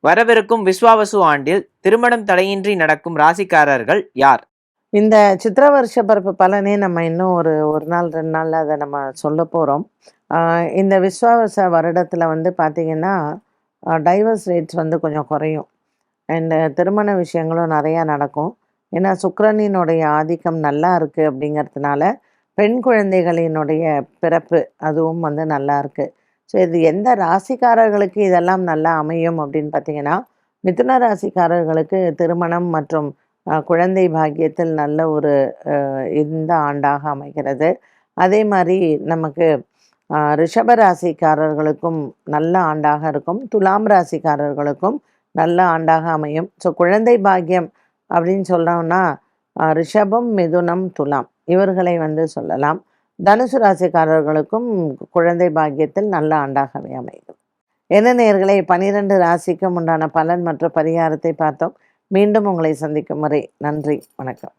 வரவிருக்கும் விஸ்வாவசு ஆண்டில் திருமணம் தடையின்றி நடக்கும் ராசிக்காரர்கள் யார்? இந்த சித்திர வருஷ பிறப்பு பலனே நம்ம இன்னும் ஒரு நாள் 2 நாள்ல அதை நம்ம சொல்ல போகிறோம். இந்த விஸ்வாவச வருடத்தில் வந்து பார்த்திங்கன்னா டைவர்ஸ் ரேட்ஸ் வந்து கொஞ்சம் குறையும். அண்ட் திருமண விஷயங்களும் நிறையா நடக்கும். ஏன்னா சுக்கிரனினுடைய ஆதிக்கம் நல்லா இருக்குது அப்படிங்கிறதுனால பெண் குழந்தைகளினுடைய பிறப்பு அதுவும் வந்து நல்லா இருக்குது. ஸோ இது எந்த ராசிக்காரர்களுக்கு இதெல்லாம் நல்லா அமையும் அப்படின்னு பார்த்தீங்கன்னா, மிதுன ராசிக்காரர்களுக்கு திருமணம் மற்றும் குழந்தை பாக்கியத்தில் நல்ல ஒரு இந்த ஆண்டாக அமைகிறது. அதே மாதிரி நமக்கு ரிஷப ராசிக்காரர்களுக்கும் நல்ல ஆண்டாக இருக்கும். துலாம் ராசிக்காரர்களுக்கும் நல்ல ஆண்டாக அமையும். ஸோ குழந்தை பாக்கியம் அப்படின்னு சொன்னோம்னா ரிஷபம், மிதுனம், துலாம் இவர்களை வந்து சொல்லலாம். தனுசு ராசிக்காரர்களுக்கும் குழந்தை பாக்கியத்தில் நல்ல ஆண்டாகவே அமைகிறது. என்ன நேயர்களே, 12 ராசிக்கும் உண்டான பலன் மற்றும் பரிகாரத்தை பார்த்தோம். மீண்டும் உங்களை சந்திக்கும் வரை நன்றி, வணக்கம்.